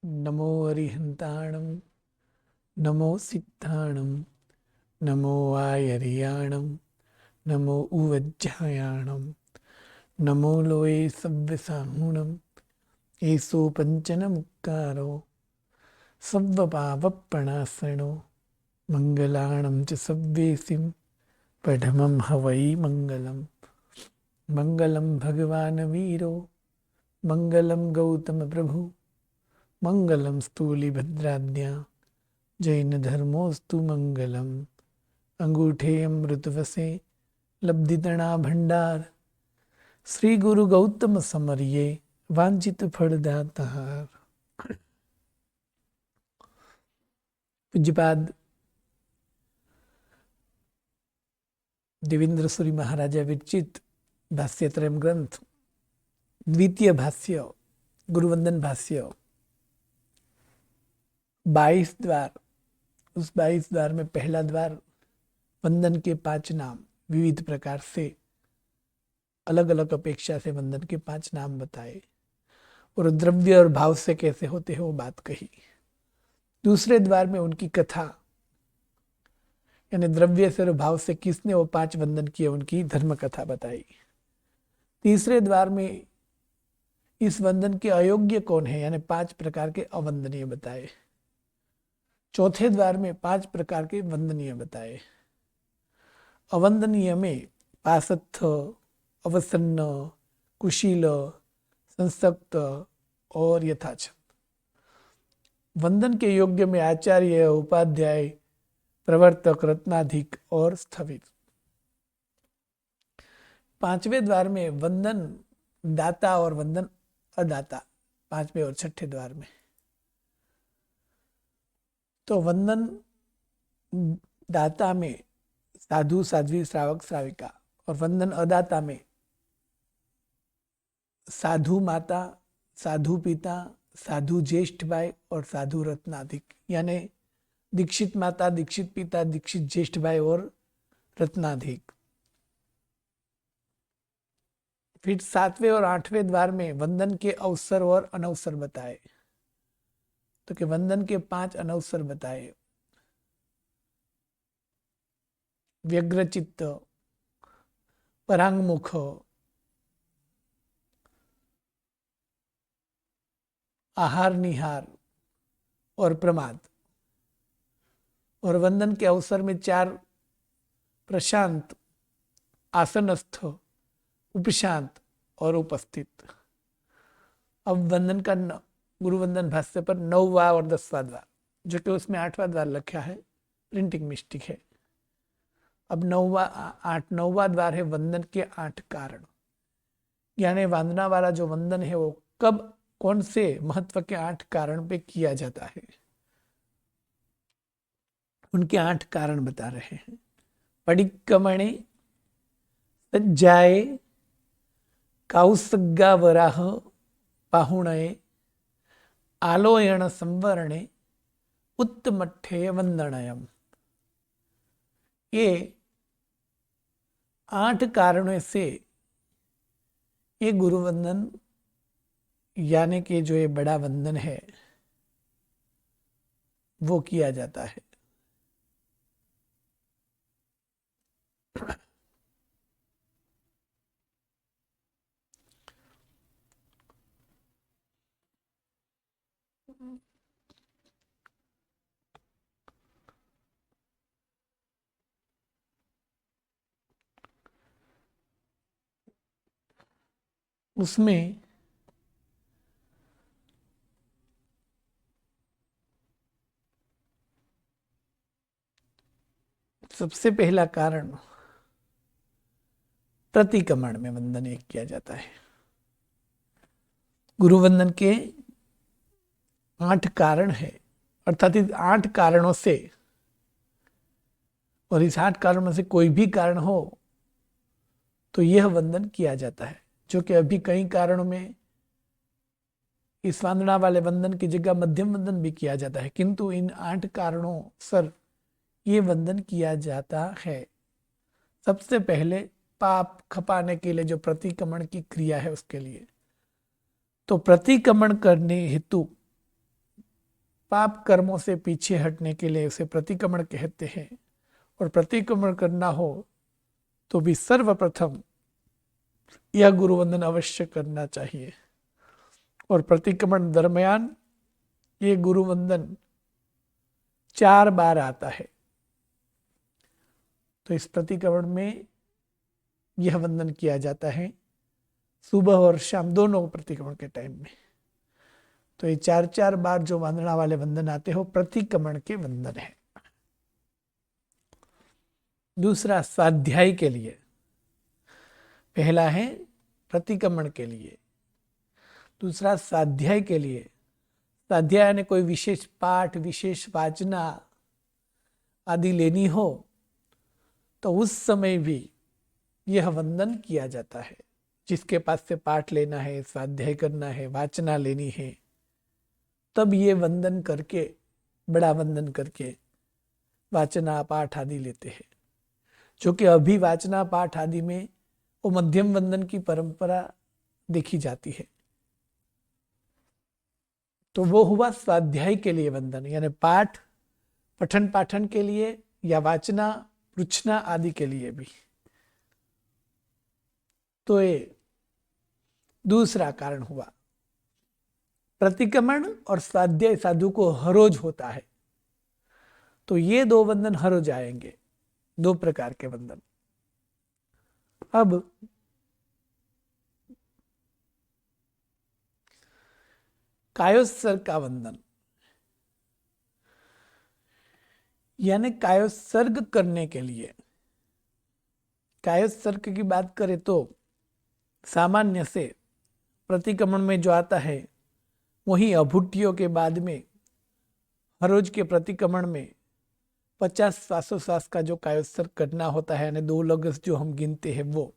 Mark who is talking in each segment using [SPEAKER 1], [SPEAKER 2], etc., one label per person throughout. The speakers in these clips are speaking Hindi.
[SPEAKER 1] नमो अरिहंताणं नमो सिद्धाणं नमो आयर्याणं नमो उवज्जायाणं नमो लोये सव्यसाहुणं येषु पञ्चनमुक्तारो सव्वपावप्रणाशनो मङ्गलाणं च सव्येसिं पठमं हवै मङ्गलं मङ्गलं भगवान् वीरो मङ्गलं गौतमप्रभु मङ्गलं स्थूलिभद्राद्या जैनधर्मोऽस्तु मङ्गलम् अंगूठे अमृतवसे लब्धितणा भंडार श्री गुरु गौतम समरिये वांछित फलदातार। पूज्यपाद देवेंद्र सूरी महाराजा विरचित भाष्यत्रयम ग्रंथ द्वितीय भाष्य गुरुवंदन भाष्य 22 द्वार। उस 22 द्वार में पहला द्वार वंदन के 5 नाम विविध प्रकार से अलग अलग अपेक्षा से वंदन के 5 नाम बताए और द्रव्य और भाव से कैसे होते हैं वो बात कही। दूसरे द्वार में उनकी कथा यानी द्रव्य से और भाव से किसने वो 5 वंदन किए उनकी धर्म कथा बताई। तीसरे द्वार में इस वंदन के अयोग्य कौन है यानी 5 प्रकार के अवंदनीय बताए। चौथे द्वार में 5 प्रकार के वंदनीय बताए। अवंदनीय में पासत्थ, अवसन्न, कुशील, संसक्त और यथाछंद। वंदन के योग्य में आचार्य, उपाध्याय, प्रवर्तक, रत्नाधिक और स्थविर। 5वें द्वार में वंदन दाता और वंदन अदाता 5वें और 6ठे द्वार में। तो वंदन दाता में साधु, साध्वी, श्रावक, श्राविका और वंदन अदाता में साधु माता, साधु पिता, साधु ज्येष्ठ भाई और साधु रत्नाधिक यानी दीक्षित माता, दीक्षित पिता, दीक्षित ज्येष्ठ भाई और रत्नाधिक। फिर 7वें और 8वें द्वार में वंदन के अवसर और अनवसर बताए। तो कि वंदन के 5 अनवसर बताए। व्यग्रचित्त, परांगमुख, आहार निहार और प्रमाद। और वंदन के अवसर में 4 प्रशांत, आसनस्थ, उपशांत और उपस्थित। अब वंदन का गुरुवंदन भाष्य पर 9वां और 10वां द्वार, जो कि उसमें 8वां द्वार लिखा है, प्रिंटिंग मिस्टेक है। अब 9वां द्वार है वंदन के 8 कारण यानी वंदना वाला जो वंदन है वो कब कौन से महत्व के 8 कारण पे किया जाता है, उनके 8 कारण बता रहे हैं। पडिक्कमणे सज्जाए काउसग्गा वराह पाहुणये आलोयन संवरणे उत्तमठ्ठे वंदनयम। ये 8 कारणों से ये गुरुवंदन यानी कि जो ये बड़ा वंदन है वो किया जाता है। उसमें सबसे पहला कारण प्रतिक्रमण में वंदन एक किया जाता है। गुरुवंदन के 8 कारण है अर्थात इस 8 कारणों से, और इस 8 कारणों में से कोई भी कारण हो तो यह वंदन किया जाता है। जो कि अभी कई कारणों में इस वंदना वाले वंदन की जगह मध्यम वंदन भी किया जाता है, किंतु इन 8 कारणों सर ये वंदन किया जाता है। सबसे पहले पाप खपाने के लिए जो प्रतिक्रमण की क्रिया है उसके लिए। तो प्रतिक्रमण करने हेतु पाप कर्मों से पीछे हटने के लिए उसे प्रतिक्रमण कहते हैं। और प्रतिक्रमण करना हो तो भी सर्वप्रथम यह गुरुवंदन अवश्य करना चाहिए। और प्रतिक्रमण दरमियान ये गुरुवंदन 4 बार आता है। तो इस प्रतिक्रमण में यह वंदन किया जाता है सुबह और शाम दोनों प्रतिक्रमण के टाइम में। तो ये 4 बार जो वंदना वाले वंदन आते हो प्रतिक्रमण के वंदन है। दूसरा स्वाध्याय के लिए, पहला है प्रतिक्रमण के लिए, दूसरा स्वाध्याय के लिए। स्वाध्याय यानी कोई विशेष पाठ, विशेष वाचना आदि लेनी हो तो उस समय भी यह वंदन किया जाता है। जिसके पास से पाठ लेना है, स्वाध्याय करना है, वाचना लेनी है, तब ये वंदन करके, बड़ा वंदन करके वाचना पाठ आदि लेते हैं। जो कि अभी वाचना पाठ आदि में वो मध्यम वंदन की परंपरा देखी जाती है। तो वो हुआ स्वाध्याय के लिए वंदन, यानी पाठ, पठन पाठन के लिए या वाचना पृच्छना आदि के लिए भी। तो ये दूसरा कारण हुआ। प्रतिक्रमण और स्वाध्याय साधु को हर रोज होता है, तो ये 2 वंदन हर रोज आएंगे, 2 प्रकार के वंदन। अब कायोत्सर्ग का वंदन, यानी कायोत्सर्ग करने के लिए। कायोत्सर्ग की बात करें तो सामान्य से प्रतिक्रमण में जो आता है वही अभूतियों के बाद में हर रोज के प्रतिक्रमण में 50 श्वासोश्वास का जो कायोत्सर्ग करना होता है, यानी 2 लगस जो हम गिनते हैं, वो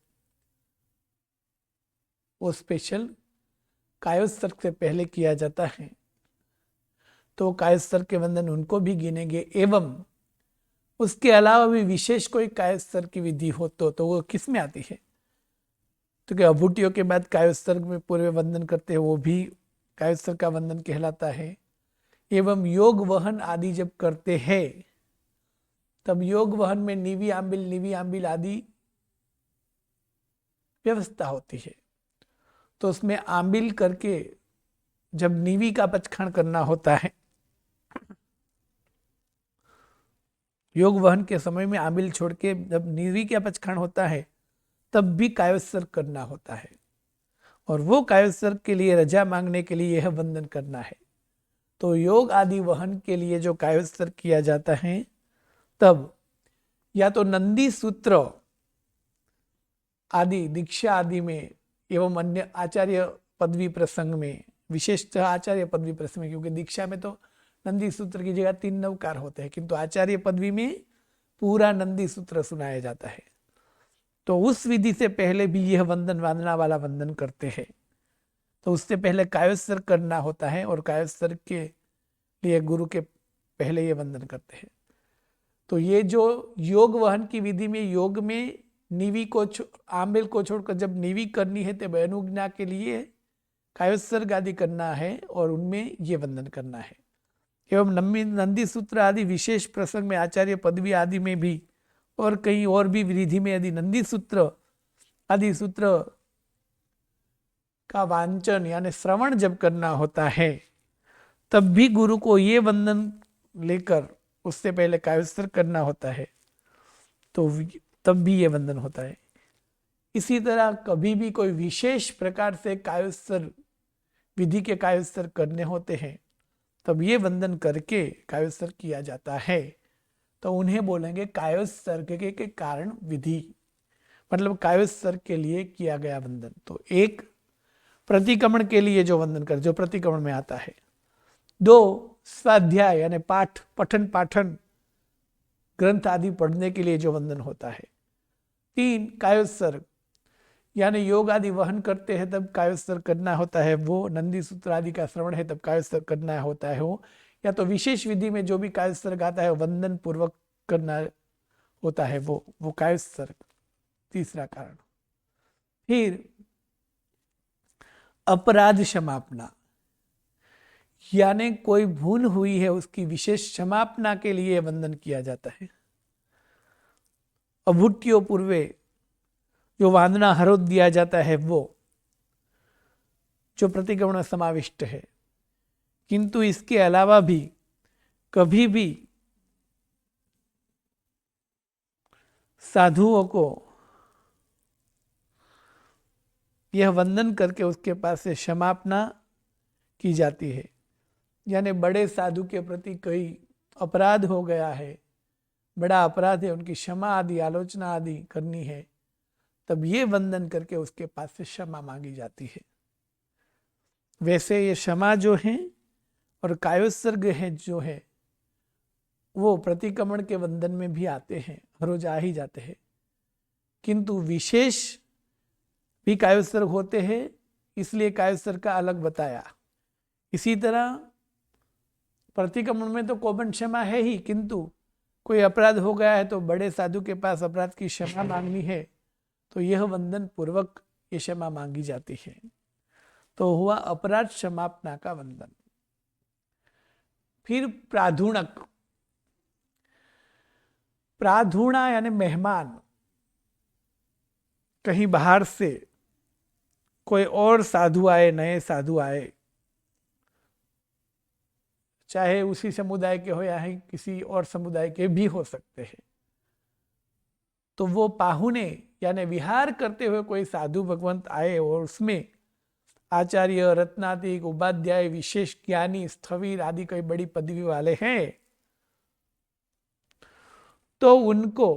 [SPEAKER 1] स्पेशल कायोत्सर्ग से पहले किया जाता है। तो कायोत्सर्ग के वंदन उनको भी गिनेंगे। एवं उसके अलावा भी विशेष कोई कायोत्सर्ग की विधि हो तो वो किस में आती है? तो क्या अभूतियों के बाद कायोत्सर्ग में पूर्व वंदन करते हैं, वो भी कायोत्सर्ग का वंदन कहलाता है। एवं योग वहन आदि जब करते हैं तब योग वहन में नीवी आंबिल आदि व्यवस्था होती है। तो उसमें आंबिल करके जब नीवी का पचखंड करना होता है, योग वहन के समय में आंबिल छोड़ के जब नीवी का पचखंड होता है तब भी कायोत्सर्ग करना होता है। और वो कायोत्सर्ग के लिए रजा मांगने के लिए यह वंदन करना है। तो योग आदि वहन के लिए जो कायोत्सर्ग किया जाता है, तब या तो नंदी सूत्र आदि दीक्षा आदि में एवं अन्य आचार्य पदवी प्रसंग में, विशेषतः आचार्य पदवी प्रसंग में, क्योंकि दीक्षा में तो नंदी सूत्र की जगह 3 नवकार होते हैं, किंतु आचार्य पदवी में पूरा नंदी सूत्र सुनाया जाता है। तो उस विधि से पहले भी यह वंदन वादना वाला वंदन करते हैं। तो उससे पहले कायोत्सर्ग करना होता है और कायोत्सर्ग के लिए गुरु के पहले ये वंदन करते हैं। तो ये जो योग वहन की विधि में, योग में नीवी को आंबिल को छोड़कर जब नीवी करनी है तो अनुज्ञा के लिए कायोत्सर्ग आदि करना है और उनमें ये वंदन करना है। एवं नंदी सूत्र आदि विशेष प्रसंग में, आचार्य पदवी आदि में भी और कहीं और भी विधि में यदि नंदी सूत्र आदि सूत्र का वांचन यानी श्रवण जब करना होता है, तब भी गुरु को ये वंदन लेकर उससे पहले कायोत्सर्ग करना होता है, तो तब भी ये वंदन होता है। इसी तरह कभी भी कोई विशेष प्रकार से कायोत्सर्ग, विधि के कायोत्सर्ग करने होते हैं, तब ये वंदन करके कायोत्सर्ग किया जाता है। तो उन्हें बोलेंगे कायोत्सर्ग के कारण विधि, मतलब कायोत्सर्ग के लिए किया गया वंदन। तो एक प्रतिक्रमण के लिए जो वंदन कर, जो प्रतिक्रमण में आता है। 2 स्वाध्याय यानी पाठ, पठन पाठन ग्रंथ आदि पढ़ने के लिए जो वंदन होता है। 3 कायोत्सर्ग यानी योग आदि वहन करते हैं तब कायोत्सर्ग करना होता है, वो नंदी सूत्र आदि का श्रवण है तब कायोत्सर्ग करना होता है वो, या तो विशेष विधि में जो भी कायोत्सर्ग आता है वंदन पूर्वक करना होता है, वो कायोत्सर्ग। तीसरा कारण। फिर अपराध क्षमापना, यानी कोई भूल हुई है उसकी विशेष क्षमापना के लिए वंदन किया जाता है। अभूट्यो पूर्वे जो वंदना हरोद दिया जाता है वो जो प्रतिक्रमण समाविष्ट है। किंतु इसके अलावा भी कभी भी साधुओं को यह वंदन करके उसके पास से क्षमापना की जाती है। यानी बड़े साधु के प्रति कोई अपराध हो गया है, बड़ा अपराध है, उनकी क्षमा आदि आलोचना आदि करनी है, तब ये वंदन करके उसके पास से क्षमा मांगी जाती है। वैसे ये क्षमा जो है और कायोत्सर्ग है जो है वो प्रतिक्रमण के वंदन में भी आते हैं, हर रोज आ ही जाते हैं, किंतु विशेष भी कायोत्सर्ग होते हैं, इसलिए कायोत्सर्ग का अलग बताया। इसी तरह प्रतिक्रमण में तो कौपन क्षमा है ही, किंतु कोई अपराध हो गया है तो बड़े साधु के पास अपराध की क्षमा मांगनी है तो यह वंदन पूर्वक ये क्षमा मांगी जाती है। तो हुआ अपराध क्षमापना का वंदन। फिर प्राधुणक। प्राधुणा यानी मेहमान, कहीं बाहर से कोई और साधु आए, नए साधु आए, चाहे उसी समुदाय के हो या किसी और समुदाय के भी हो सकते हैं, तो वो पाहुने यानी विहार करते हुए कोई साधु भगवंत आए और उसमें आचार्य, रत्नातिक, उपाध्याय, विशेष ज्ञानी, स्थविर आदि कोई बड़ी पदवी वाले हैं, तो उनको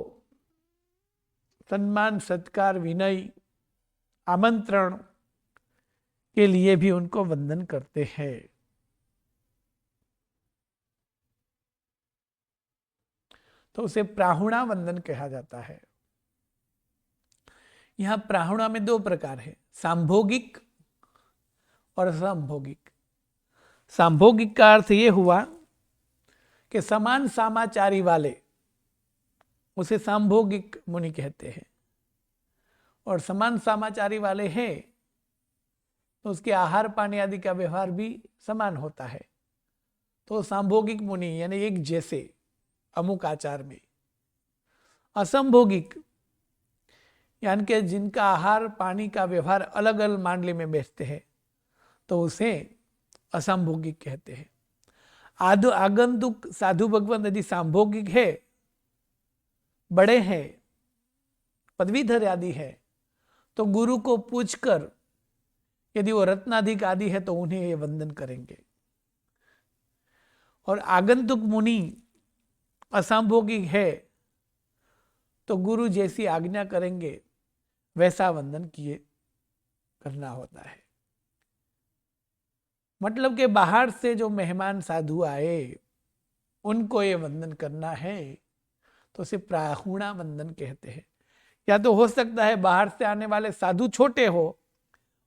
[SPEAKER 1] सम्मान, सत्कार, विनय, आमंत्रण के लिए भी उनको वंदन करते हैं। तो उसे प्राहुणा वंदन कहा जाता है। यहां प्राहुणा में दो प्रकार है, सांभोगिक और असंभोगिक। सांभोगिक का अर्थ यह हुआ कि समान सामाचारी वाले, उसे सांभोगिक मुनि कहते हैं। और समान सामाचारी वाले हैं तो उसके आहार पानी आदि का व्यवहार भी समान होता है, तो सांभोगिक मुनि यानी एक जैसे अमुक आचार में। असंभोगिक यानी कि जिनका आहार पानी का व्यवहार अलग अलग मांडली में बैठते हैं तो उसे असंभोगिक कहते हैं। आगंतुक साधु भगवंत यदि सांभोगिक है, बड़े हैं, पदवीधर आदि है, तो गुरु को पूछकर यदि वो रत्नाधिक आदि है तो उन्हें ये वंदन करेंगे। और आगंतुक मुनि असंभोगिक है तो गुरु जैसी आज्ञा करेंगे वैसा वंदन किए करना होता है। मतलब कि बाहर से जो मेहमान साधु आए उनको ये वंदन करना है तो उसे प्राहुणा वंदन कहते हैं। या तो हो सकता है बाहर से आने वाले साधु छोटे हो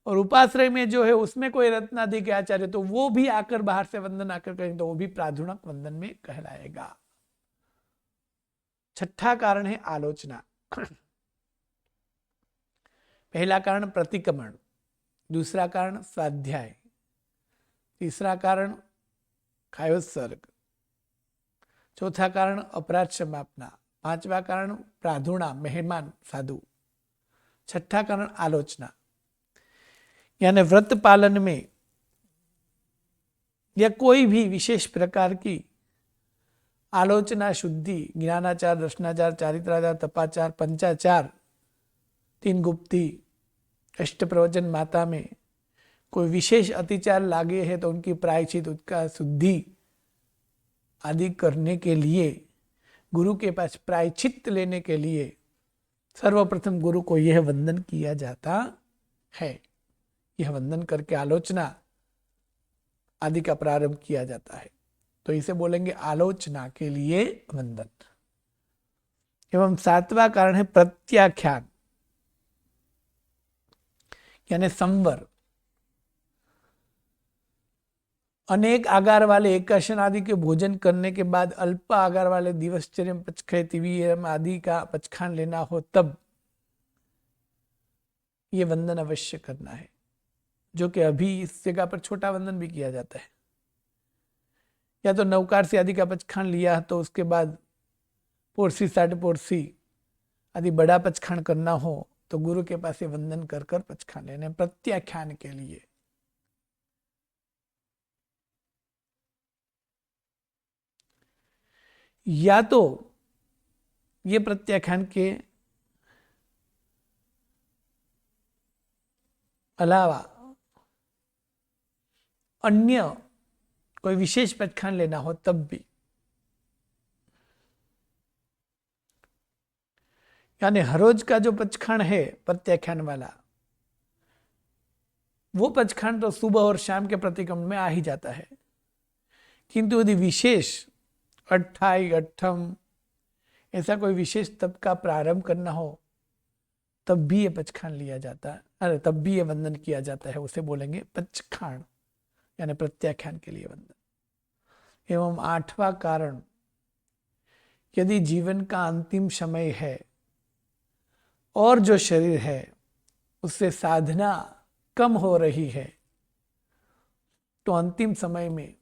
[SPEAKER 1] और उपाश्रय में जो है उसमें कोई रत्नाधिक आचार्य, तो वो भी आकर बाहर से वंदन आकर करेंगे तो वो भी प्राधुणक वंदन में कहलाएगा। छठा कारण है आलोचना। पहला कारण प्रतिक्रमण, दूसरा कारण स्वाध्याय, तीसरा कारण कायोत्सर्ग, चौथा कारण अपराध क्षमापना, पांचवा कारण प्राधुणा मेहमान साधु, छठा कारण आलोचना। यानी व्रत पालन में या कोई भी विशेष प्रकार की आलोचना, शुद्धि, ज्ञानाचार, दर्शनाचार, चारित्राचार, तपाचार, पंचाचार, तीन गुप्ती, अष्ट प्रवचन माता में कोई विशेष अतिचार लागे है तो उनकी प्रायश्चित, उसका शुद्धि आदि करने के लिए, गुरु के पास प्रायश्चित लेने के लिए सर्वप्रथम गुरु को यह वंदन किया जाता है। यह वंदन करके आलोचना आदि का प्रारंभ किया जाता है। तो इसे बोलेंगे आलोचना के लिए वंदन। एवं सातवां कारण है प्रत्याख्यान यानी संवर। अनेक आगार वाले एकाशन आदि के भोजन करने के बाद अल्प आगार वाले दिवसचर्य पचखय तिवीयम आदि का पचखान लेना हो तब ये वंदन अवश्य करना है, जो कि अभी इस जगह पर छोटा वंदन भी किया जाता है। या तो नवकार से आदि का पचखान लिया तो उसके बाद पोरसी साठ पोरसी आदि बड़ा पचखान करना हो तो गुरु के पास वंदन कर कर पचखान लेने प्रत्याख्यान के लिए। या तो ये प्रत्याख्यान के अलावा अन्य कोई विशेष पचखान लेना हो तब भी, यानी हर रोज का जो पचखान है प्रत्याख्यान वाला, वो पचखान तो सुबह और शाम के प्रतिक्रमण में आ ही जाता है। किंतु यदि विशेष अट्ठाई अट्ठम ऐसा कोई विशेष तप का प्रारंभ करना हो तब भी ये पचखान लिया जाता है, अरे तब भी ये वंदन किया जाता है, उसे बोलेंगे पचखान यानी प्रत्याख्यान के लिए वंदन। एवं आठवां कारण, यदि जीवन का अंतिम समय है और जो शरीर है उससे साधना कम हो रही है, तो अंतिम समय में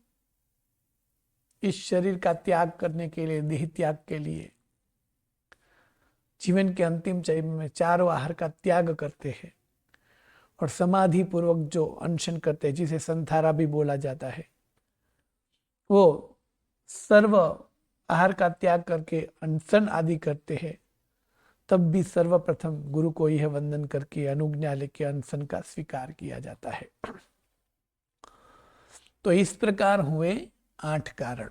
[SPEAKER 1] इस शरीर का त्याग करने के लिए, देह त्याग के लिए जीवन के अंतिम चरण में चारों आहार का त्याग करते हैं और समाधि पूर्वक जो अनशन करते हैं, जिसे संथारा भी बोला जाता है, वो सर्व आहार का त्याग करके अनशन आदि करते हैं, तब भी सर्वप्रथम गुरु को यह वंदन करके अनुज्ञा लेके अनशन का स्वीकार किया जाता है। तो इस प्रकार हुए 8 कारण।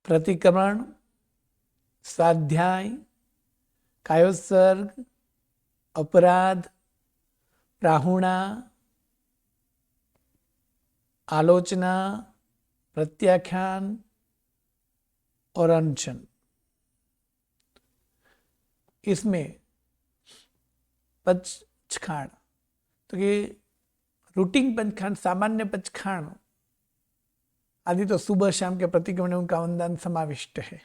[SPEAKER 1] प्रतिक्रमण, स्वाध्याय, कायोत्सर्ग, अपराध, प्राहुणा, आलोचना, प्रत्याख्यान और अनशन। इसमें पचखान, तो ये रूटीन पचखान, सामान्य पचखान आदि तो सुबह शाम के प्रतिक्रमण में उनका वंदन समाविष्ट है।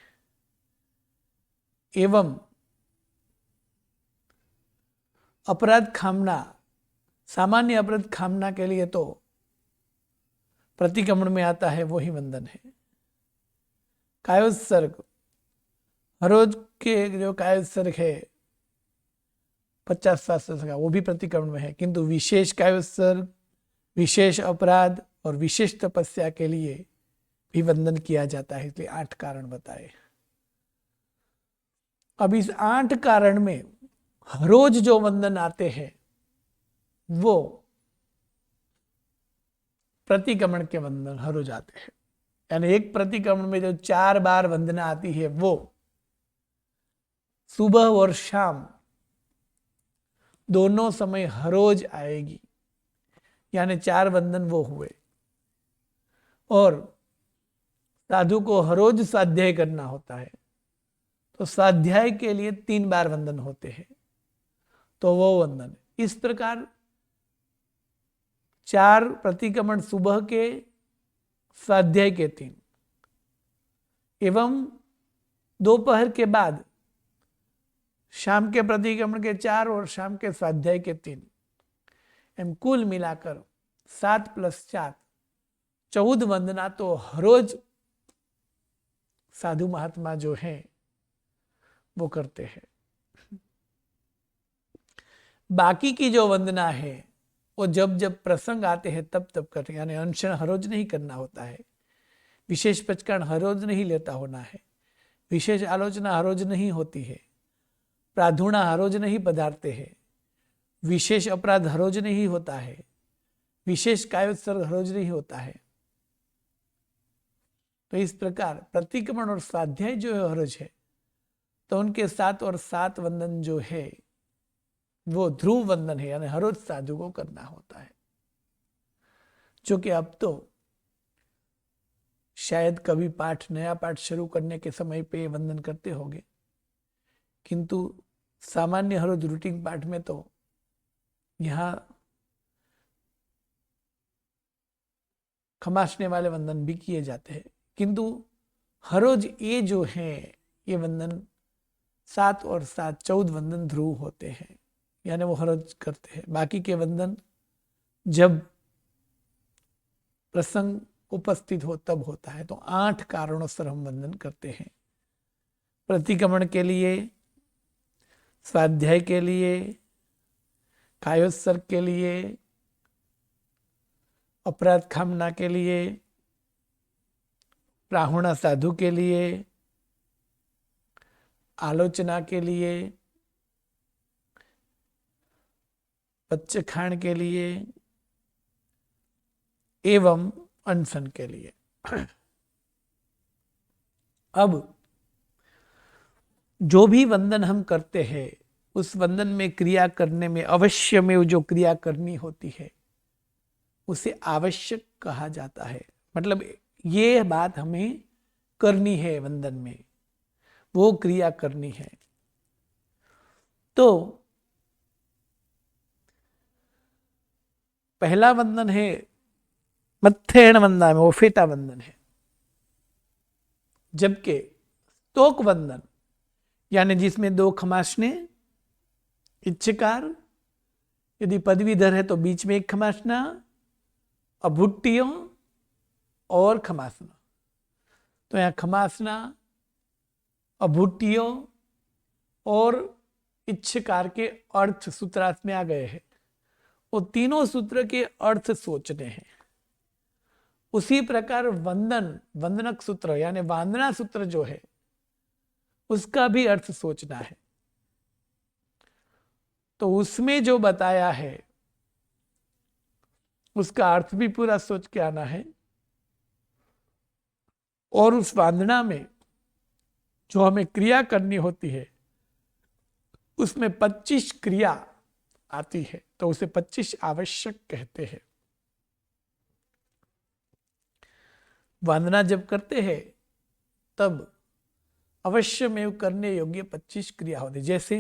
[SPEAKER 1] एवं अपराध खामना, सामान्य अपराध खामना के लिए तो प्रतिक्रमण में आता है वही वंदन है। कायोत्सर्ग, हर रोज के जो कायोत्सर्ग है 50 शास्त्र का, वो भी प्रतिक्रमण में है, किंतु विशेष कायोत्सर्ग, विशेष अपराध और विशेष तपस्या के लिए भी वंदन किया जाता है। इसलिए 8 कारण बताए। अब इस 8 कारण में रोज जो वंदन आते हैं वो प्रतिक्रमण के वंदन हर रोज आते हैं। यानी एक प्रतिक्रमण में जो 4 बार वंदना आती है वो सुबह और शाम दोनों समय हर रोज आएगी, यानी 4 वंदन वो हुए। और साधु को हर रोज स्वाध्याय करना होता है, तो स्वाध्याय के लिए 3 बार वंदन होते हैं, तो वो वंदन। इस प्रकार 4 प्रतिक्रमण सुबह के, स्वाध्याय के 3, एवं दोपहर के बाद शाम के प्रतिक्रमण के 4 और शाम के स्वाध्याय के 3, एम कुल मिलाकर 7 + 4 14 वंदना तो हर रोज साधु महात्मा जो हैं वो करते हैं। बाकी की जो वंदना है वो जब जब प्रसंग आते हैं तब तब करते हैं, यानी अनशन हर रोज नहीं करना होता है, विशेष पचखान हर रोज नहीं लेता होना है, विशेष आलोचना हर रोज नहीं होती है, प्राधुणा हर रोज नहीं पधारते हैं, विशेष अपराध हर रोज नहीं होता है, विशेष कायोत्सर्ग हर रोज नहीं होता है। तो इस प्रकार प्रतिक्रमण और स्वाध्याय जो है हर रोज है, तो उनके 7 और 7 वंदन जो है वो ध्रुव वंदन है, यानी हर रोज साधु को करना होता है। जो कि अब तो शायद कभी पाठ, नया पाठ शुरू करने के समय पे वंदन करते होंगे, किंतु सामान्य हर रोज रूटीन पाठ में तो यहाँ खमासने वाले वंदन भी किए जाते हैं, किंतु हर रोज ये जो है ये वंदन 7 और 7 14 वंदन ध्रुव होते हैं, यानी वो हर रोज करते हैं। बाकी के वंदन जब प्रसंग उपस्थित हो तब होता है। तो 8 कारणों से हम वंदन करते हैं। प्रतिक्रमण के लिए, स्वाध्याय के लिए, कायोत्सर्ग के लिए, अपराध खामना के लिए, प्राहुणा साधु के लिए, आलोचना के लिए, बच्चे खान के लिए एवं अनशन के लिए। अब जो भी वंदन हम करते हैं उस वंदन में क्रिया करने में अवश्य में जो क्रिया करनी होती है उसे आवश्यक कहा जाता है। मतलब ये बात हमें करनी है, वंदन में वो क्रिया करनी है। तो पहला वंदन है मत्थेण वंदना में, वो फेटा वंदन है। जबकि स्तोक वंदन यानी जिसमें 2 खमासने, इच्छकार, यदि पदवीधर है तो बीच में 1 खमासना, अभुट्टियों और खमासना। तो यहाँ खमासना, अभुट्टियों और इच्छकार के अर्थ सूत्रार्थ में आ गए हैं। वो तीनों सूत्र के अर्थ सोचने हैं। उसी प्रकार वंदन, वंदनक सूत्र यानी वांदना सूत्र जो है उसका भी अर्थ सोचना है। तो उसमें जो बताया है उसका अर्थ भी पूरा सोच के आना है। और उस वांदना में जो हमें क्रिया करनी होती है उसमें 25 क्रिया आती है, तो उसे 25 आवश्यक कहते हैं। वंदना जब करते हैं तब अवश्य में करने योग्य 25 क्रिया होती। जैसे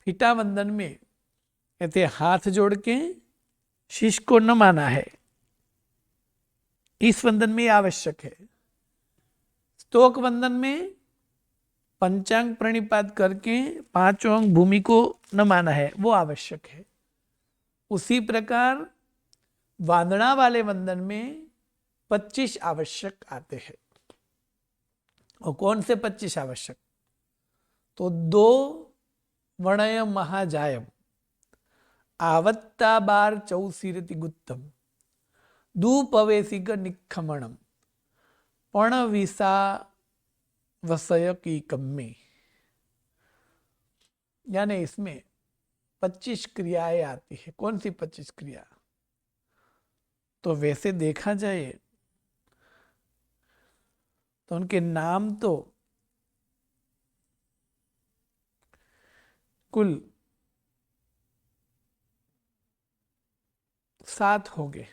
[SPEAKER 1] फीटा वंदन में कहते हाथ जोड़ के शीश को नमाना है, इस वंदन में आवश्यक है। स्तोक वंदन में पंचांग प्रणिपात करके 5 अंग भूमि को नमाना है, वो आवश्यक है। उसी प्रकार वांदना वाले वंदन में 25 आवश्यक आते हैं। और कौन से 25 आवश्यक? तो 2 वणय महाजायम, आवत्ता बार चौसीरति गुत्तम, दूपवेसिक निखमणम, पणविसा वसय की कम्मे। यानी इसमें 25 क्रियाएं आती है। कौन सी 25 क्रिया? तो वैसे देखा जाए तो उनके नाम तो कुल 7 होंगे,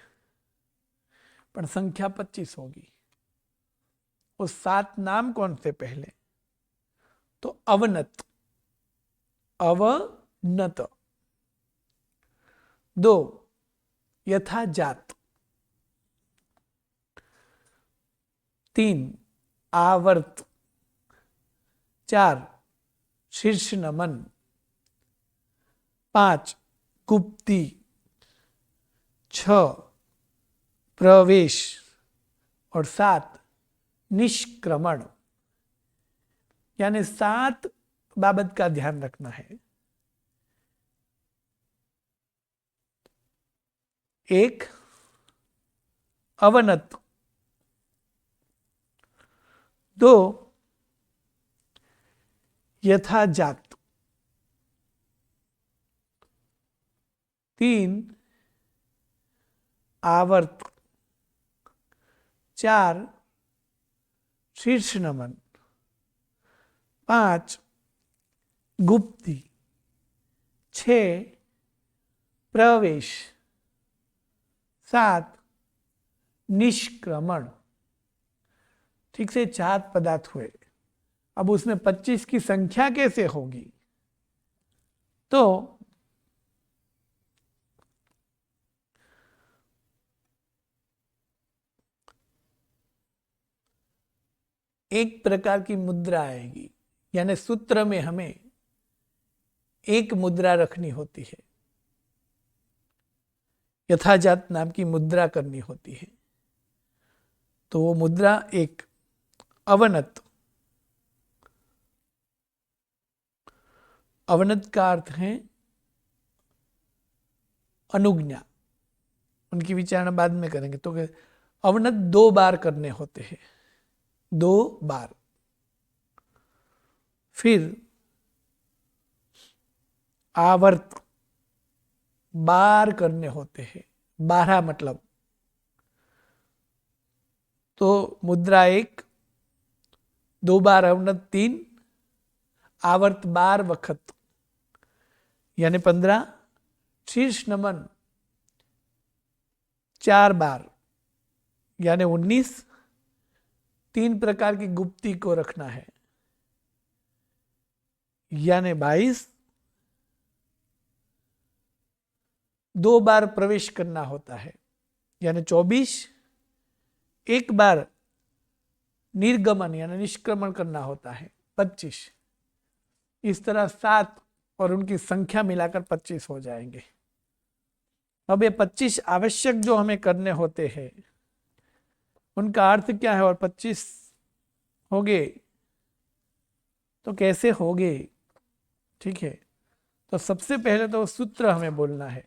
[SPEAKER 1] पर संख्या 25 होगी। उस 7 नाम कौन से? पहले तो अवनत, अवनत। 2 यथाजात, 3 आवर्त, 4 शीर्ष नमन, 5 गुप्ती, 6 प्रवेश और 7 निष्क्रमण। यानी 7 बाबत का ध्यान रखना है। 1 अवनत, 2 यथाजात, 3 आवर्त, 4 शीर्ष नमन, 5 गुप्ती, 6 प्रवेश, 7 निष्क्रमण। ठीक से 4 पदार्थ हुए। अब उसमें 25 की संख्या कैसे होगी? तो एक प्रकार की मुद्रा आएगी। यानी सूत्र में हमें एक मुद्रा रखनी होती है, यथाजात नाम की मुद्रा करनी होती है। तो वो मुद्रा एक। अवनत, अवनत का अर्थ है अनुज्ञा। उनकी विचारणा बाद में करेंगे। तो अवनत 2 बार करने होते हैं, 2 बार। फिर आवर्त, बार करने होते हैं, 12 मतलब। तो मुद्रा 1, 2 बार अवनत 3, आवर्त 12 वक्त यानी 15, शीर्ष नमन 4 बार यानी 19, 3 प्रकार की गुप्ती को रखना है यानी 22, 2 बार प्रवेश करना होता है यानी 24, 1 बार निर्गमन यानी निष्क्रमण करना होता है 25। इस तरह 7 और उनकी संख्या मिलाकर 25 हो जाएंगे। अब ये 25 आवश्यक जो हमें करने होते हैं उनका अर्थ क्या है, और 25 होंगे तो कैसे होंगे? ठीक है, तो सबसे पहले तो सूत्र हमें बोलना है,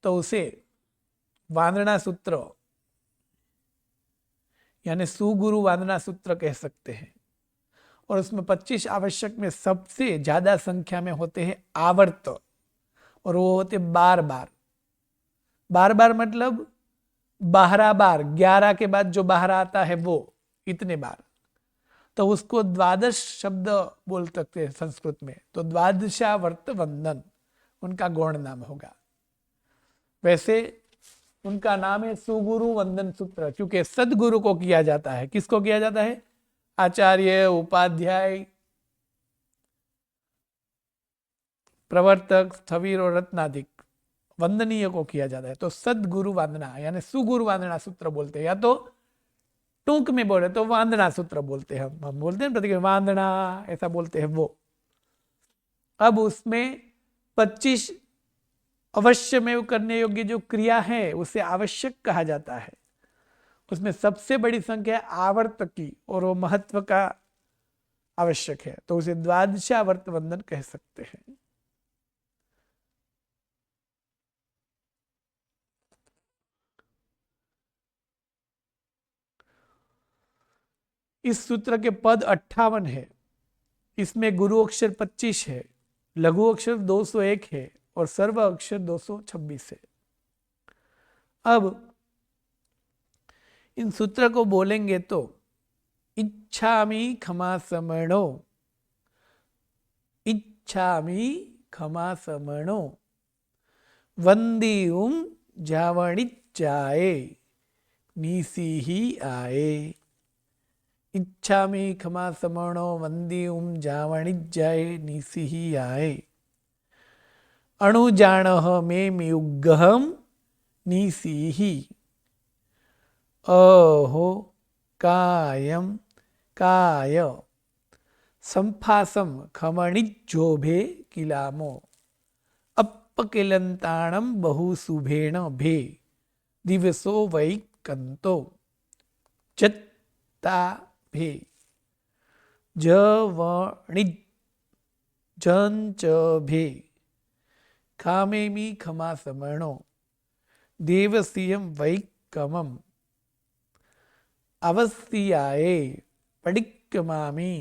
[SPEAKER 1] तो उसे वांदना सूत्र यानी सुगुरु वांदना सूत्र कह सकते हैं। और उसमें 25 आवश्यक में सबसे ज्यादा संख्या में होते हैं आवर्त, और वो होते 12 बार। 12 बार मतलब 12 बार, 11 के बाद जो 12 आता है वो इतने बार, तो उसको द्वादश शब्द बोल सकते हैं संस्कृत में। तो द्वादशावर्त वंदन उनका गौण नाम होगा। वैसे उनका नाम है सुगुरु वंदन सूत्र, क्योंकि सदगुरु को किया जाता है। किसको किया जाता है? आचार्य, उपाध्याय, प्रवर्तक, स्थविर और रत्नाधिक वंदनीय को किया जाता है। तो सदगुरु वंदना यानी सुगुरु वंदना सूत्र बोलते हैं, या तो टूंक में बोले तो वांदना सूत्र बोलते हैं। हम बोलते हैं प्रतीक वांदना, ऐसा बोलते हैं वो। अब उसमें 25 अवश्य में करने योग्य जो क्रिया है उसे आवश्यक कहा जाता है। उसमें सबसे बड़ी संख्या है आवर्त की, और वो महत्व का आवश्यक है, तो उसे द्वादशावर्त वंदन कह सकते हैं। इस सूत्र के पद 58 है। इसमें गुरु अक्षर 25 है, लघु अक्षर 201 है और सर्व अक्षर 226 है। अब इन सूत्र को बोलेंगे तो इच्छामि क्षमा समणो, इच्छामि क्षमा समणो, वंदियुम जावणिच्चाए, नीसी ही आए। इच्छामि क्षमा समणो, वंदियुम जावणिज्जाए, नीसी ही आए। अणुजाणः मे युगहम नीसी ही। अहो कायम काय, संफासम खमणिज्जोभे किलामो, अपकिलंताणम बहुशुभेण भे, दिवसो वै कंतो जत्ता भे, जवणिज जंच भे, खामेमी खमा समणो, देवसियम वै कमम, अवस्याये पडिक्कमामि,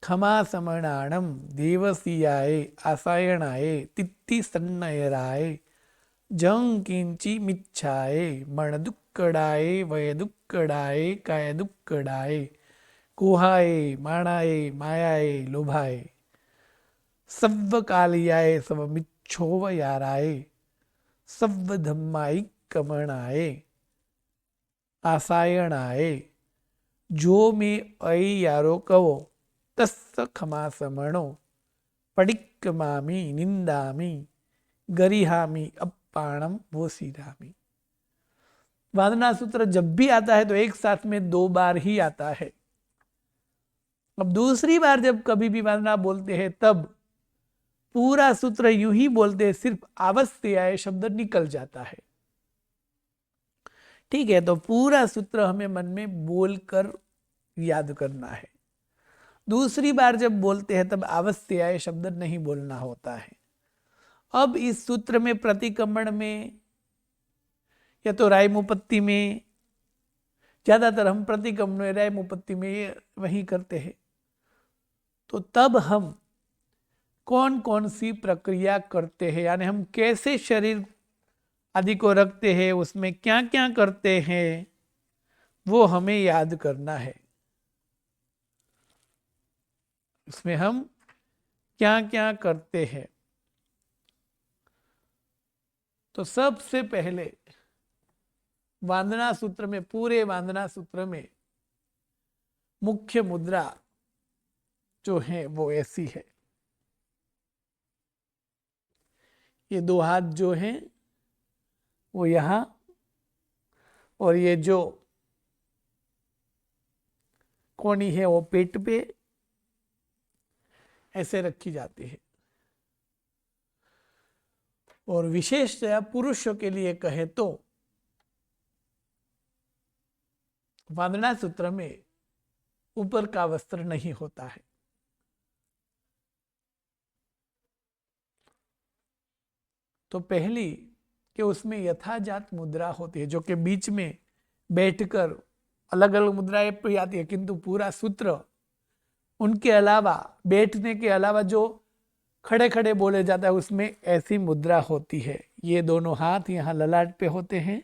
[SPEAKER 1] खमा समणाणम, देवसियाये आसायणाये, तित्ति सन्नयराये, जं किंची मिच्छाये, मण दुक्कड़ाये, वय दुक्कड़ाये, काय दुक्कड़ाये, कुहाये, माणाये, मायाये, लोभाये, सव्व कालियाये, सव मिच्छोव याराये, सव्व धम्माई कमणाये, आसायणाये, जो में ऐ यारो कवो, तस्स खमा समणो, पडिक्कमामि, निंदामि, गरिहामि, अप्पाणम वोसीरामि। वादना सूत्र जब भी आता है तो एक साथ में 2 बार ही आता है। अब दूसरी बार जब कभी भी वादना बोलते हैं तब पूरा सूत्र यूं ही बोलते हैं, सिर्फ अवस्याय शब्द निकल जाता है। ठीक है, तो पूरा सूत्र हमें मन में बोलकर याद करना है। दूसरी बार जब बोलते हैं तब अवश्य आए शब्द नहीं बोलना होता है। अब इस सूत्र में प्रतिक्रमण में या तो रायमुपत्ति में, ज्यादातर हम प्रतिक्रमण में रायमुपत्ति में ये वही करते हैं, तो तब हम कौन कौन सी प्रक्रिया करते हैं, यानी हम कैसे शरीर आदि को रखते हैं, उसमें क्या क्या करते हैं, वो हमें याद करना है। उसमें हम क्या क्या करते हैं। तो सबसे पहले वंदना सूत्र में, पूरे वंदना सूत्र में मुख्य मुद्रा जो है वो ऐसी है। ये दो हाथ जो हैं वो यहां, और ये जो कोनी है वो पेट पे ऐसे रखी जाती है। और विशेषतया पुरुषों के लिए कहे तो वंदना सूत्र में ऊपर का वस्त्र नहीं होता है। तो पहली कि उसमें यथाजात मुद्रा होती है, जो कि बीच में बैठकर अलग अलग मुद्राएं पे आती है, किंतु पूरा सूत्र उनके अलावा, बैठने के अलावा जो खड़े खड़े बोले जाता है उसमें ऐसी मुद्रा होती है। ये दोनों हाथ यहाँ ललाट पे होते हैं,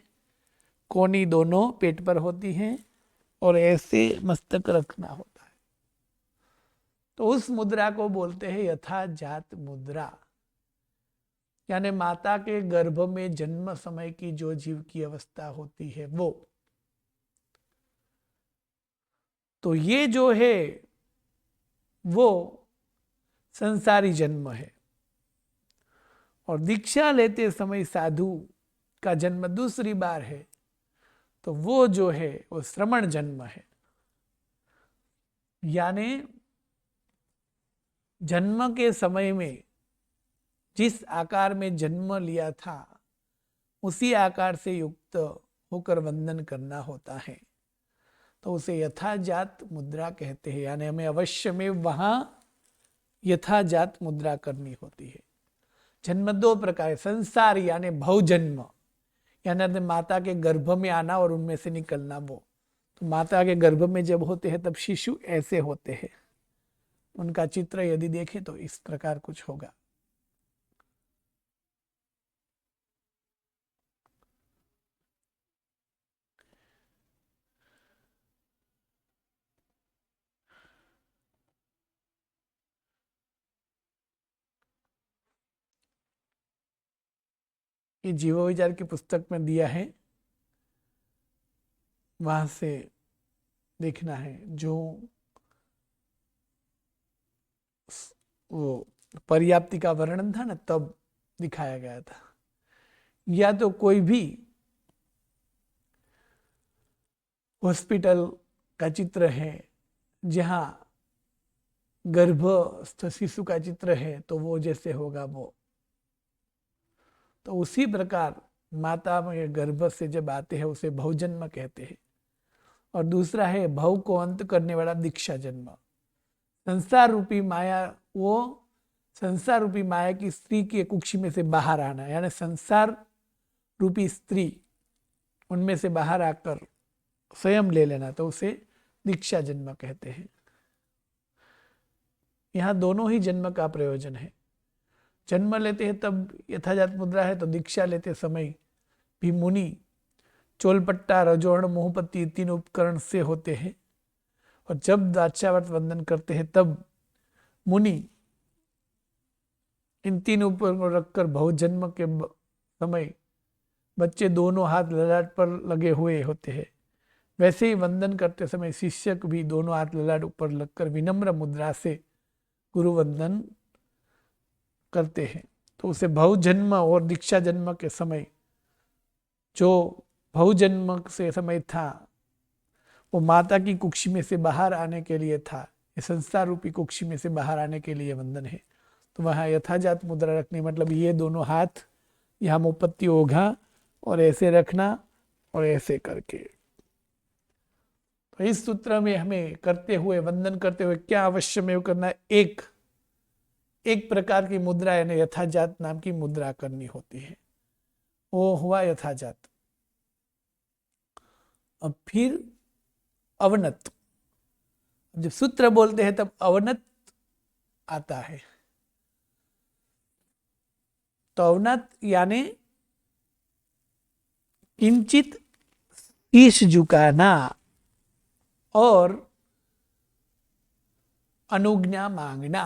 [SPEAKER 1] कोनी दोनों पेट पर होती हैं, और ऐसे मस्तक रखना होता है। तो उस मुद्रा को बोलते हैं यथाजात मुद्रा, यानी माता के गर्भ में जन्म समय की जो जीव की अवस्था होती है वो। तो ये जो है वो संसारी जन्म है। और दीक्षा लेते समय साधु का जन्म दूसरी बार है, तो वो जो है वो श्रमण जन्म है। यानी जन्म के समय में जिस आकार में जन्म लिया था उसी आकार से युक्त होकर वंदन करना होता है, तो उसे यथाजात मुद्रा कहते हैं। यानी हमें अवश्य में वहां यथाजात मुद्रा करनी होती है। जन्म दो प्रकार, संसार यानी भवजन्म, यानी माता के गर्भ में आना और उनमें से निकलना। वो तो माता के गर्भ में जब होते हैं तब शिशु ऐसे होते हैं, उनका चित्र यदि देखें तो इस प्रकार कुछ होगा। ये जीव विचार की पुस्तक में दिया है, वहां से देखना है। जो वो पर्याप्ति का वर्णन था ना, तब दिखाया गया था। या तो कोई भी हॉस्पिटल का चित्र है जहां गर्भस्थ शिशु का चित्र है, तो वो जैसे होगा वो, तो उसी प्रकार माता में गर्भ से जब आते हैं उसे भवजन्म कहते हैं। और दूसरा है भव को अंत करने वाला दीक्षा जन्म। संसार रूपी माया, वो संसार रूपी माया की स्त्री की कुक्षी में से बाहर आना, यानी संसार रूपी स्त्री उनमें से बाहर आकर स्वयं ले लेना, तो उसे दीक्षा जन्म कहते हैं। यहाँ दोनों ही जन्म का प्रयोजन है। जन्म लेते हैं तब यथाजात मुद्रा है, तो दीक्षा लेते समय भी मुनि चोलपट्टा, रजोहण, मोहपत्ती तीन उपकरण से होते हैं। और जब दाक्षावर्त वंदन करते हैं तब मुनि इन तीन उपकरण को रखकर बहुजन्म के समय बच्चे दोनों हाथ ललाट पर लगे हुए होते हैं। वैसे ही वंदन करते समय शिष्यक भी दोनों हाथ ललाट ऊपर लगकर विनम्र मुद्रा से गुरु वंदन करते हैं। तो उसे बहुजन्म और दीक्षा जन्म के समय, जो बहुजन्म से समय था वो माता की कुक्षी में से बाहर आने के लिए था, ये संसार रूपी कुक्षी में से बाहर आने के लिए वंदन है। तो वहाँ यथाजात मुद्रा रखनी, मतलब ये दोनों हाथ यहाँ मोमबत्ती ओघा और ऐसे रखना, और ऐसे करके। तो इस सूत्र में हमें करते हुए, वंदन करते हुए क्या अवश्य में करना है, एक प्रकार की मुद्रा यानी यथाजात नाम की मुद्रा करनी होती है। वो हुआ यथाजात। अब फिर अवनत। जब सूत्र बोलते हैं तब अवनत आता है। तो अवनत यानी किंचित शीश झुकाना और अनुज्ञा मांगना।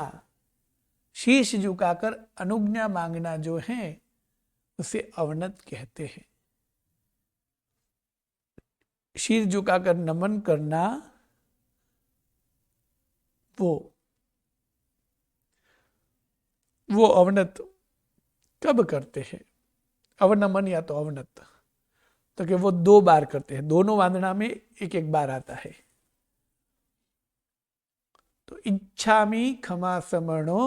[SPEAKER 1] शीश झुकाकर अनुज्ञा मांगना जो है उसे अवनत कहते हैं। शीश झुकाकर नमन करना वो अवनत कब करते हैं? अवनमन या तो अवनत, तो कि वो 2 बार करते हैं। दोनों वंदना में एक एक बार आता है। तो इच्छामि क्षमा समणो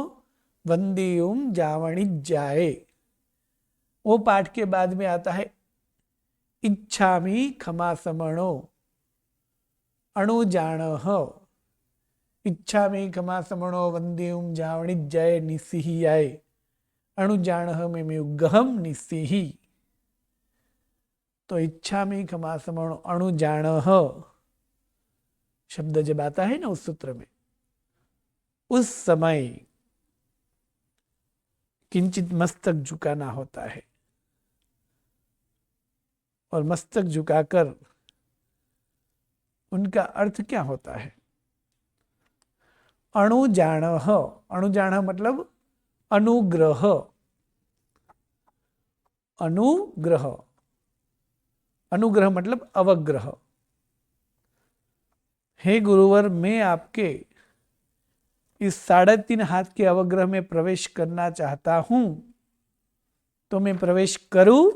[SPEAKER 1] वंदियुम जावणि जाए, वो पाठ के बाद में आता है इच्छामि क्षमा समणो अणुजाण। इच्छामि क्षमा समणो वंदियुम जावणि जाए निसिहि आए अणुजाण में उगहम निसिहि। तो इच्छामि क्षमा समणो अणुजाण शब्द जब आता है ना उस सूत्र में, उस समय किंचित मस्तक झुकाना होता है। और मस्तक झुकाकर उनका अर्थ क्या होता है? अणुजाण। अणुजाण मतलब अनुग्रह। अनुग्रह, अनुग्रह मतलब अवग्रह। हे गुरुवर, मैं आपके इस 3.5 हाथ के अवग्रह में प्रवेश करना चाहता हूं, तो मैं प्रवेश करूं?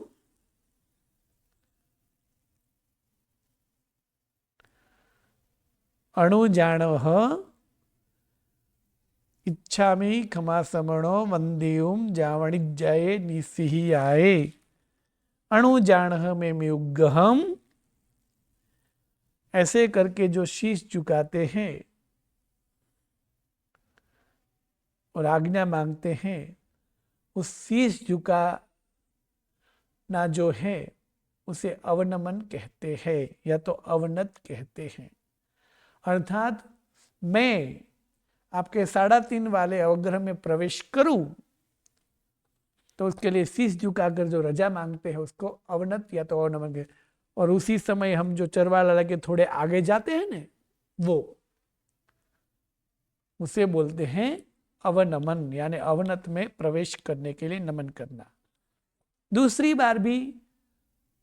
[SPEAKER 1] अणुजाण इच्छामि क्षमा समणो वंदियुम जावणि जाए निसिहि आए अणुजाण में म्युगहम। ऐसे करके जो शीश झुकाते हैं और आज्ञा मांगते हैं, उस शीश झुकाना जो है उसे अवनमन कहते हैं या तो अवनत कहते हैं। अर्थात मैं आपके 3.5 वाले अवग्रह में प्रवेश करूं तो उसके लिए शीश झुकाकर जो रजा मांगते हैं उसको अवनत या तो अवनमन कहते। और उसी समय हम जो चरवाला के थोड़े आगे जाते हैं ना, वो उसे बोलते हैं अवनमन, यानी अवनत में प्रवेश करने के लिए नमन करना। दूसरी बार भी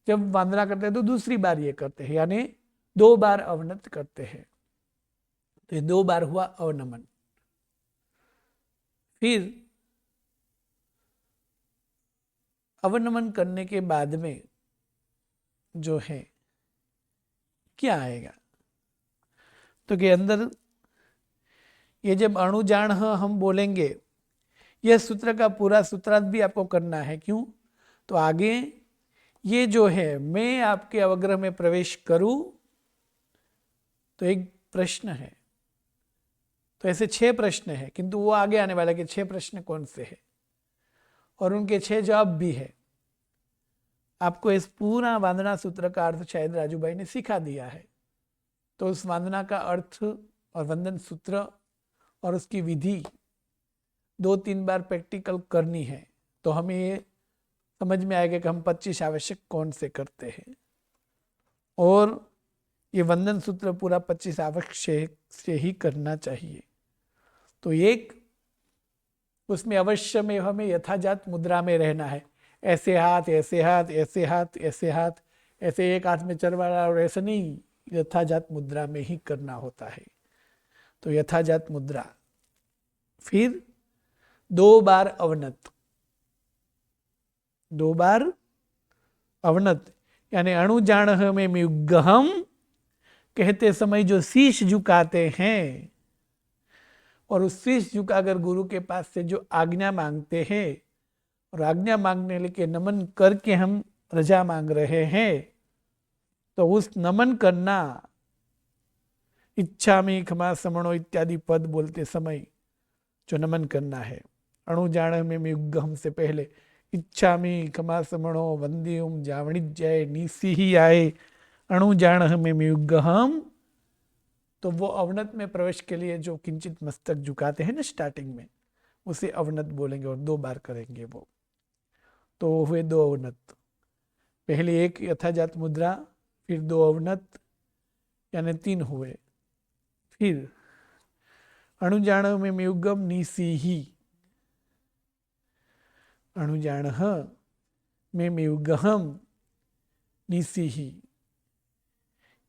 [SPEAKER 1] जब वंदना करते हैं तो दूसरी बार ये करते हैं, यानी 2 बार अवनत करते हैं। तो ये 2 बार हुआ अवनमन। फिर अवनमन करने के बाद में जो है क्या आएगा, तो कि अंदर ये जब अणुजाण हम बोलेंगे, यह सूत्र का पूरा सूत्रार्थ भी आपको करना है। क्यों? तो आगे ये जो है मैं आपके अवग्रह में प्रवेश करूं, तो एक प्रश्न है। तो ऐसे 6 प्रश्न है, किंतु वो आगे आने वाला कि 6 प्रश्न कौन से हैं और उनके 6 जवाब भी है। आपको इस पूरा वंदना सूत्र का अर्थ शायद राजू भाई ने सिखा दिया है। तो उस वंदना का अर्थ और वंदन सूत्र और उसकी विधि 2-3 बार प्रैक्टिकल करनी है, तो हमें ये समझ में आएगा कि हम 25 आवश्यक कौन से करते हैं। और ये वंदन सूत्र पूरा 25 आवश्यक से ही करना चाहिए। तो एक उसमें अवश्य में हमें यथाजात मुद्रा में रहना है। ऐसे हाथ, ऐसे हाथ, ऐसे हाथ, ऐसे हाथ, ऐसे एक हाथ में चरवाला और ऐसे नहीं, यथाजात मुद्रा में ही करना होता है। तो यथाजात मुद्रा। फिर 2 बार अवनत, 2 बार अवनत यानी अणुजाण में म्युगहम कहते समय जो शीश झुकाते हैं और उस शीश झुकाकर गुरु के पास से जो आज्ञा मांगते हैं और आज्ञा मांगने के नमन करके हम रजा मांग रहे हैं, तो उस नमन करना, इच्छा में खमा समणो इत्यादि पद बोलते समय जो नमन करना है, अणुजाण में युगम से पहले इच्छा में खमा समणो वंद्युम जावणिजय निसी ही आए अणुजाण में युगम। तो वो अवनत में प्रवेश के लिए जो किंचित मस्तक झुकाते हैं ना स्टार्टिंग में, उसे अवनत बोलेंगे और 2 बार करेंगे वो। तो हुए 2 अवनत, पहले एक यथाजात मुद्रा, फिर 2 अवनत, यानी 3 हुए। फिर अणुजाण में युगम निसी ही, अणुजाण में युगम निसी ही,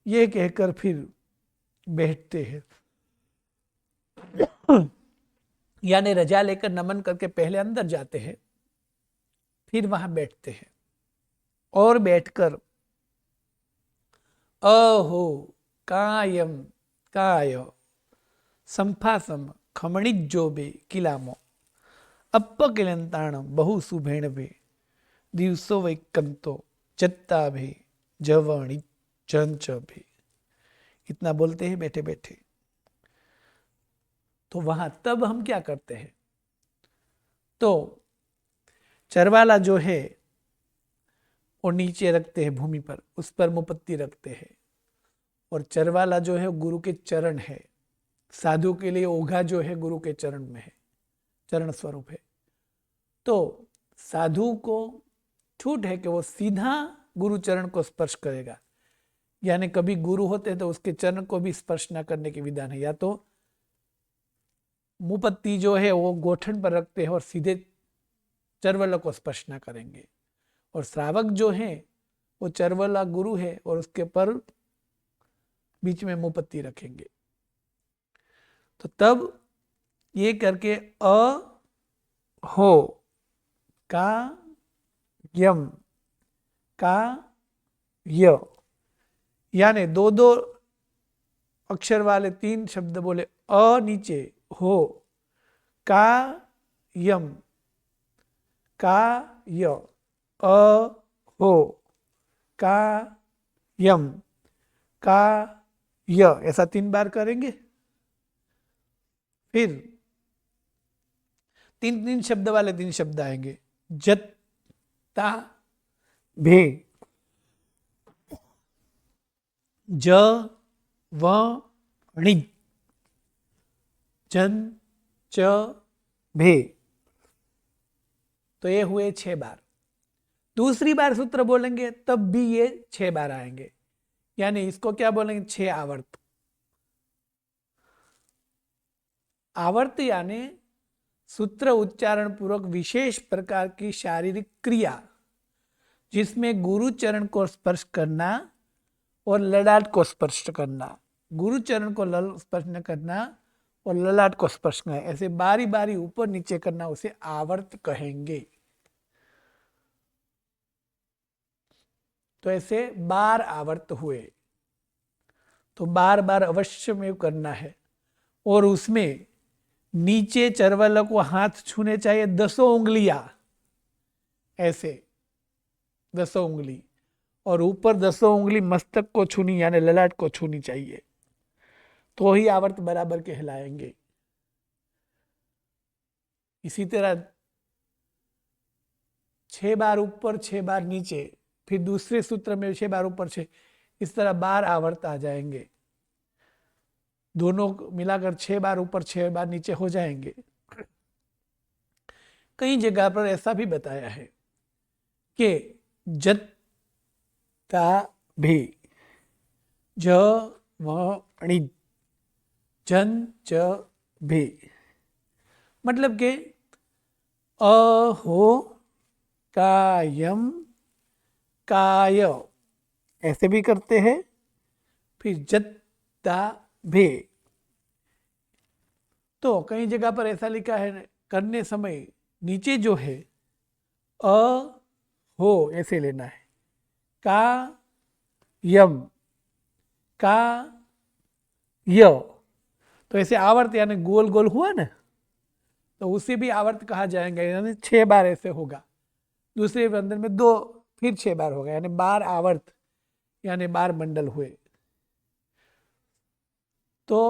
[SPEAKER 1] ये कहकर फिर बैठते हैं। यानी रजा लेकर नमन करके पहले अंदर जाते हैं, फिर वहां बैठते हैं और बैठकर अहो कायम काय संफासम खमणिजोबे किलामो अप्पकिलंताण बहु सुभेणवे दिवसो वैकंतो चत्ता भे जवणी चंच भे। इतना बोलते हैं बैठे बैठे। तो वहां तब हम क्या करते हैं, तो चरवाला जो है वो नीचे रखते हैं भूमि पर, उस पर मुपत्ति रखते हैं। और चरवाला जो है गुरु के चरण है, साधु के लिए ओघा जो है गुरु के चरण में है, चरण स्वरूप है। तो साधु को छूट है कि वो सीधा गुरु चरण को स्पर्श करेगा, यानी कभी गुरु होते हैं तो उसके चरण को भी स्पर्श न करने के विधान है। या तो मुपत्ति जो है वो गोठन पर रखते हैं और सीधे चरवला को स्पर्श न करेंगे। और श्रावक जो है वो चरवला गुरु है और उसके पर बीच में मुपत्ति रखेंगे। तो तब ये करके अ हो का यम का य, यानी 2-2 अक्षर वाले 3 शब्द बोले, अ नीचे हो का यम का य, अ हो का यम का य, ऐसा 3 बार करेंगे। फिर 3-3 शब्द वाले 3 शब्द आएंगे, जत ता भे, ज व णी, जन च भे। तो ये हुए 6 बार। दूसरी बार सूत्र बोलेंगे तब भी ये 6 बार आएंगे, यानी इसको क्या बोलेंगे, 6 आवर्त। आवर्त यानी सूत्र उच्चारण पूर्वक विशेष प्रकार की शारीरिक क्रिया, जिसमें गुरु चरण को स्पर्श करना और ललाट को स्पर्श करना, गुरु चरण को स्पर्श न करना और ललाट को स्पर्श करना, ऐसे बारी बारी ऊपर नीचे करना, उसे आवर्त कहेंगे। तो ऐसे 12 आवर्त हुए। तो बार बार अवश्य में करना है। और उसमें नीचे चरवाला को हाथ छूने चाहिए 10 उंगलियां, ऐसे 10 उंगली, और ऊपर 10 उंगली मस्तक को छूनी यानी ललाट को छूनी चाहिए, तो ही आवर्त बराबर कहलाएंगे। इसी तरह 6 बार ऊपर 6 बार नीचे, फिर दूसरे सूत्र में 6 बार ऊपर 6, इस तरह 12 आवर्त आ जाएंगे। दोनों मिलाकर 6 बार ऊपर 6 बार नीचे हो जाएंगे। कई जगह पर ऐसा भी बताया है कि जत ता भी, ज व णी, जन च भी, मतलब के अहो कायम काय, ऐसे भी करते हैं। फिर जत्ता भे। तो कई जगह पर ऐसा लिखा है करने समय नीचे जो है अ हो ऐसे लेना है, का यम का य, तो ऐसे आवर्त यानी गोल गोल हुआ ना, तो उसे भी आवर्त कहा जाएगा, यानी 6 बार ऐसे होगा। दूसरे बंधन में 2, फिर 6 बार होगा, यानी 12 आवर्त यानी 12 मंडल हुए। तो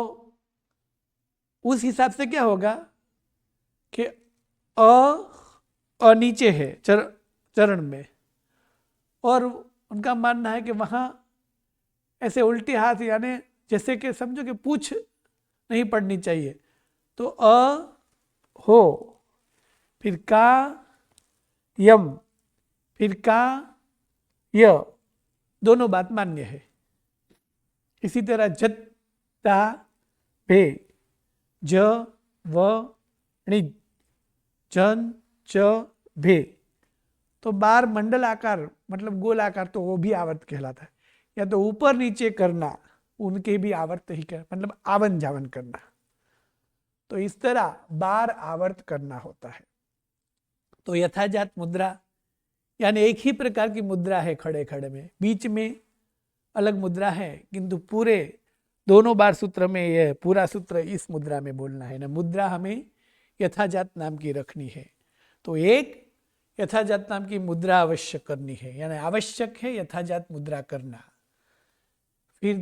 [SPEAKER 1] उस हिसाब से क्या होगा कि अ नीचे है चरण में, और उनका मानना है कि वहां ऐसे उल्टे हाथ, यानी जैसे कि समझो कि पूछ नहीं पड़नी चाहिए। तो हो, फिर का यम, फिर का य, दोनों बात मान्य है। इसी तरह जत ता भे, ज व णि, जन च भे, तो 12 मंडल आकार मतलब गोल आकार, तो वो भी आवर्त कहलाता है। या तो ऊपर नीचे करना, उनके भी आवर्त ही कर, मतलब आवन जावन करना। तो इस तरह 12 आवर्त करना होता है। तो यथाजात मुद्रा यानी एक ही प्रकार की मुद्रा है, खड़े खड़े में, बीच में अलग मुद्रा है, किंतु पूरे दोनों बार सूत्र में यह पूरा सूत्र इस मुद्रा में बोलना है ना। मुद्रा हमें यथाजात नाम की रखनी है। तो एक यथाजात नाम की मुद्रा अवश्य करनी है, यानी आवश्यक है यथाजात मुद्रा करना। फिर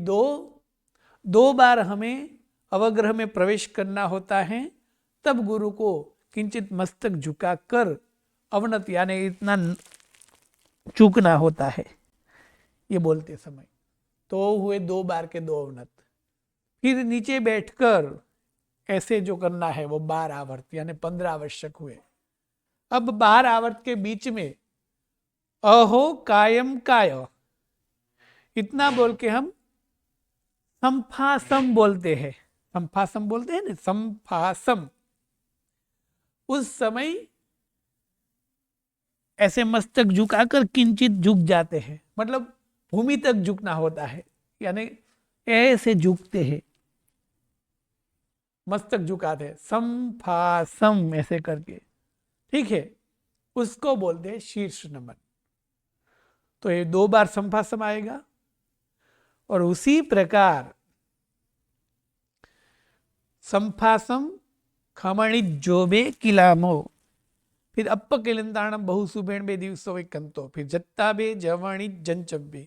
[SPEAKER 1] दो बार हमें अवग्रह में प्रवेश करना होता है, तब गुरु को किंचित मस्तक झुकाकर अवनत यानी इतना चूकना होता है ये बोलते समय। तो हुए 2 बार के 2 अवनत। फिर नीचे बैठकर ऐसे जो करना है वो 12 आवर्त यानी 15 आवश्यक हुए। अब 12 आवर्त के बीच में अहो कायम काय, इतना बोल के हम संफासम बोलते हैं। संफासम बोलते हैं ना, संफासम। उस समय ऐसे मस्तक झुकाकर किंचित झुक जाते हैं, मतलब भूमि तक झुकना होता है, यानी ऐसे झुकते हैं, मस्तक झुकाते हैं, संफासम ऐसे करके, ठीक है। उसको बोलते हैं शीर्ष नमन। तो ये 2 बार संफासम आएगा, और उसी प्रकार संफासम खमणिज्जोबे किलामो, फिर अप्प किलंताणम बहुसुभेण बे दिवसो कंतो, फिर जत्ता बे जवाणी जनचब्बे,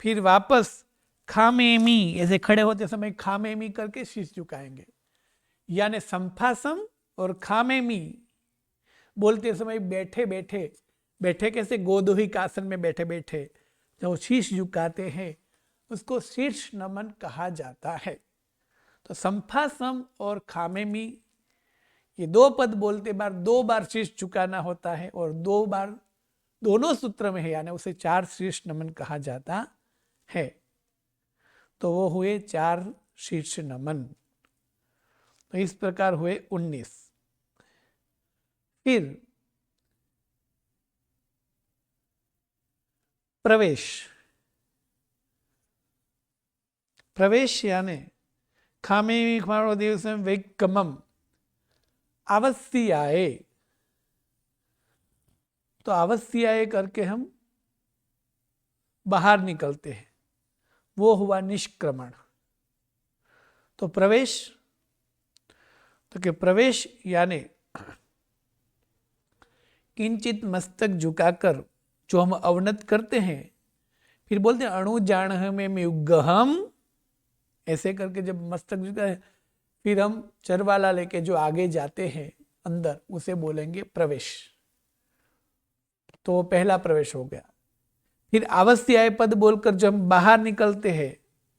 [SPEAKER 1] फिर वापस खामेमी, ऐसे खड़े होते समय खामेमी करके शीश झुकाएंगे। यानी संफासम और खामेमी बोलते समय बैठे बैठे, बैठे कैसे गोदोहिक आसन में बैठे बैठे जो शीश झुकाते हैं उसको शीर्ष नमन कहा जाता है। तो संफासम और खामेमी ये 2 पद बोलते बार 2 बार शीश झुकाना होता है, और 2 बार दोनों सूत्र में है, यानी उसे 4 शीर्ष नमन कहा जाता है। तो वो हुए 4 शीर्ष नमन। तो इस प्रकार हुए 19। फिर प्रवेश, प्रवेश यानी खामे खाणो दिवस वैकमम आवस्याए, तो आवस्याए करके हम बाहर निकलते हैं, वो हुआ निष्क्रमण। तो प्रवेश, तो कि प्रवेश यानी किंचित मस्तक झुकाकर जो हम अवनत करते हैं, फिर बोलते हैं अणु जान में युगहम, ऐसे करके जब मस्तक झुका है, फिर हम चरवाला लेके जो आगे जाते हैं अंदर, उसे बोलेंगे प्रवेश। तो पहला प्रवेश हो गया। फिर आवस्याय पद बोलकर जब हम बाहर निकलते हैं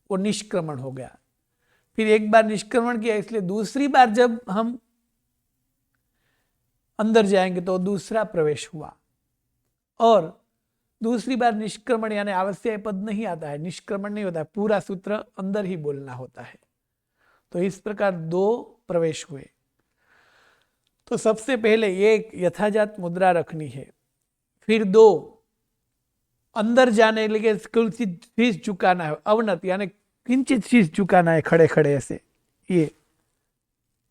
[SPEAKER 1] वो निष्क्रमण हो गया। फिर एक बार निष्क्रमण किया, इसलिए दूसरी बार जब हम अंदर जाएंगे तो दूसरा प्रवेश हुआ। और दूसरी बार निष्क्रमण यानी आवश्यक पद नहीं आता है, निष्क्रमण नहीं होता है, पूरा सूत्र अंदर ही बोलना होता है। तो इस प्रकार 2 प्रवेश हुए। तो सबसे पहले एक यथाजात मुद्रा रखनी है, फिर 2 अंदर जाने लगे किंचित शीश झुकाना है, अवनत यानी किंचित शीश झुकाना है खड़े खड़े ऐसे, ये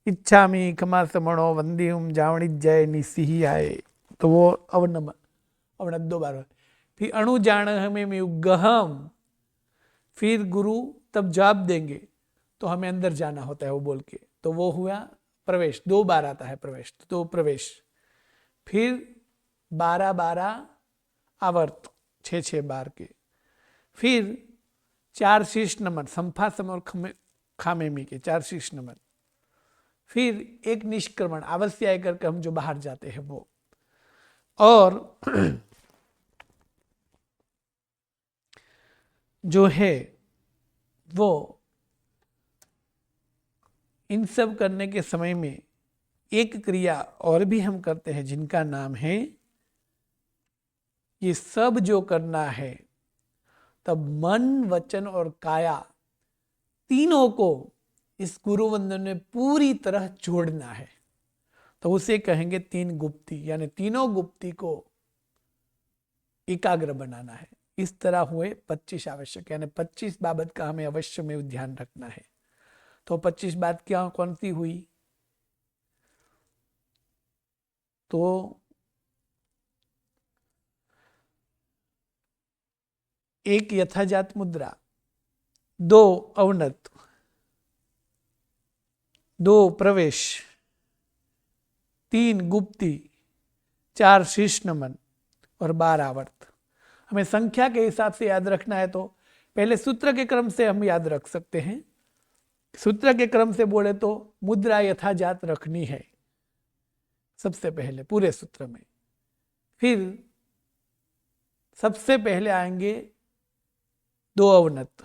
[SPEAKER 1] इच्छामी खमा समणो वंदियुम जावणी जय निसिही आए, तो वो अवनमन अवनत 2 बार। फिर अणु जान हमें युगहम, फिर गुरु तब जवाब देंगे तो हमें अंदर जाना होता है वो बोल के, तो वो हुआ प्रवेश। 2 बार आता है प्रवेश, तो प्रवेश। फिर 12 12 आवर्त 6 6 बार के, फिर 4 शीर्ष नमन, संफा सम और खामेमी के 4 शीर्ष नमन, फिर एक निष्क्रमण, अवश्य आय करके हम जो बाहर जाते हैं वो, और जो है वो इन सब करने के समय में एक क्रिया और भी हम करते हैं जिनका नाम है, ये सब जो करना है तब मन वचन और काया तीनों को इस गुरु वंदन में पूरी तरह जोड़ना है। तो उसे कहेंगे 3 गुप्ती, यानी तीनों गुप्ती को एकाग्र बनाना है। इस तरह हुए 25 आवश्यक, यानी 25 बाबत का हमें अवश्य में ध्यान रखना है। तो 25 बात क्या कौन सी हुई? तो एक यथाजात मुद्रा, 2 अवनत, 2 प्रवेश, 3 गुप्ती, 4 शीर्ष नमन और 12 आवर्त। हमें संख्या के हिसाब से याद रखना है तो पहले सूत्र के क्रम से हम याद रख सकते हैं। सूत्र के क्रम से बोले तो मुद्रा यथाजात रखनी है सबसे पहले पूरे सूत्र में। फिर सबसे पहले आएंगे 2 अवनत,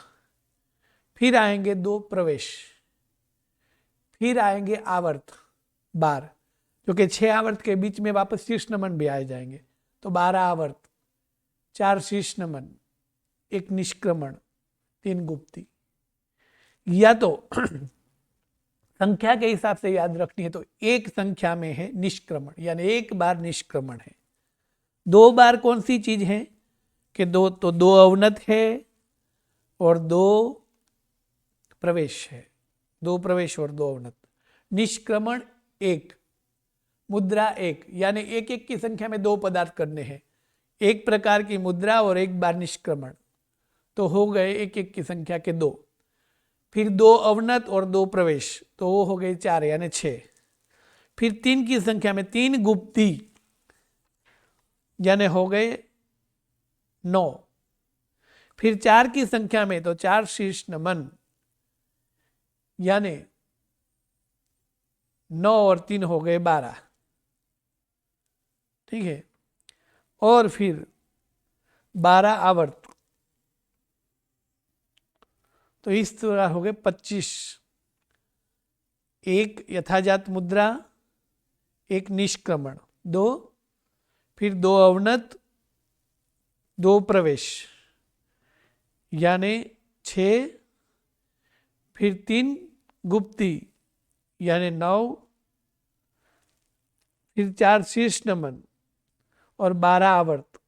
[SPEAKER 1] फिर आएंगे 2 प्रवेश, फिर आएंगे आवर्त 12, क्योंकि 6 आवर्त के बीच में वापस शीर्ष नमन भी आ जाएंगे। तो 12 आवर्त, 4 शीर्ष नमन, 1 निष्क्रमण, 3 गुप्ती। या तो संख्या के हिसाब से याद रखनी है तो एक संख्या में है निष्क्रमण, यानी एक बार निष्क्रमण है। 2 बार कौन सी चीज है कि 2 अवनत है और 2 प्रवेश है, 2 प्रवेश और 2 अवनत। निष्क्रमण 1, मुद्रा 1, यानी एक एक की संख्या में 2 पदार्थ करने हैं, एक प्रकार की मुद्रा और एक बार निष्क्रमण, तो हो गए एक एक की संख्या के 2। फिर 2 अवनत और 2 प्रवेश, तो वो हो गए 4 यानी 6। फिर 3 की संख्या में 3 गुप्ती, यानी हो गए 9। फिर 4 की संख्या में तो 4 शीर्ष नमन, यानी 9 और 3 हो गए 12। ठीक है, और फिर 12 आवर्त, तो इस तरह हो गए 25। एक यथाजात मुद्रा, एक निष्क्रमण 2, फिर 2 अवनत, 2 प्रवेश यानी 6, फिर 3 गुप्ती यानी 9, फिर 4 शीर्ष नमन और 12 आवर्त।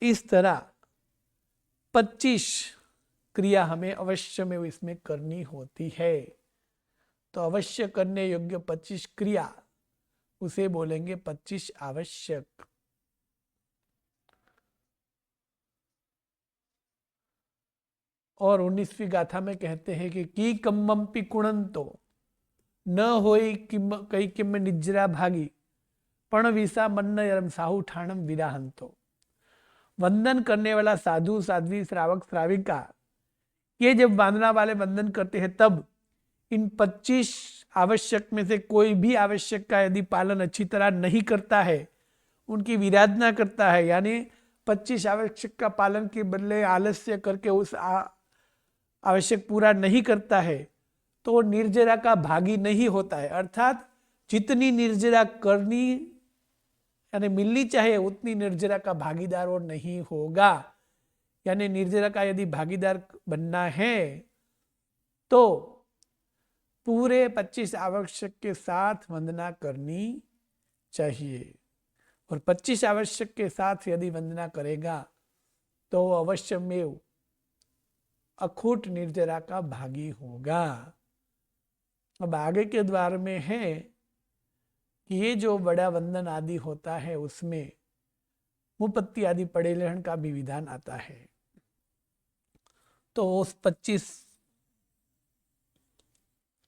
[SPEAKER 1] इस तरह 25 क्रिया हमें अवश्य में इसमें करनी होती है। तो अवश्य करने योग्य 25 क्रिया, उसे बोलेंगे 25 आवश्यक। और 19वीं गाथा में कहते हैं कि की कम्मंपि कुणंतो न होई कई किम निज्रा भागी पण विसा मन्न यरम साहु ठाणम विराहंतो। वंदन करने वाला साधु साध्वी श्रावक श्राविका ये जब वंदना वाले वंदन करते हैं तब इन 25 आवश्यक में से कोई भी आवश्यक का यदि पालन अच्छी तरह नहीं करता है, उनकी विराधना करता है, यानी 25 आवश्यक का पालन के बदले आलस्य करके उस आवश्यक पूरा नहीं करता है, तो वो निर्जरा का भागी नहीं होता है। अर्थात जितनी निर्जरा करनी यानी मिलनी चाहिए उतनी निर्जरा का भागीदार वो नहीं होगा। यानी निर्जरा का यदि भागीदार बनना है तो पूरे 25 आवश्यक के साथ वंदना करनी चाहिए। और 25 आवश्यक के साथ यदि वंदना करेगा तो अवश्य में अखूट निर्जरा का भागी होगा। अब आगे के द्वार में है कि ये जो बड़ा वंदन आदि होता है उसमें मुपत्ति आदि पड़े लेहन का भी विधान आता है। तो उस 25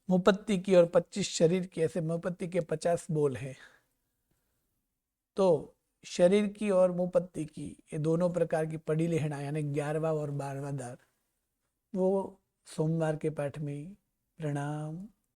[SPEAKER 1] मुपत्ति की और 25 शरीर की, ऐसे मुपत्ति के 50 बोल है। तो शरीर की और मुंह पत्ती की, ये दोनों प्रकार की पड़ी लेहड़ा यानी 11वां और 12वां द्वार वो सोमवार के पाठ में प्रणाम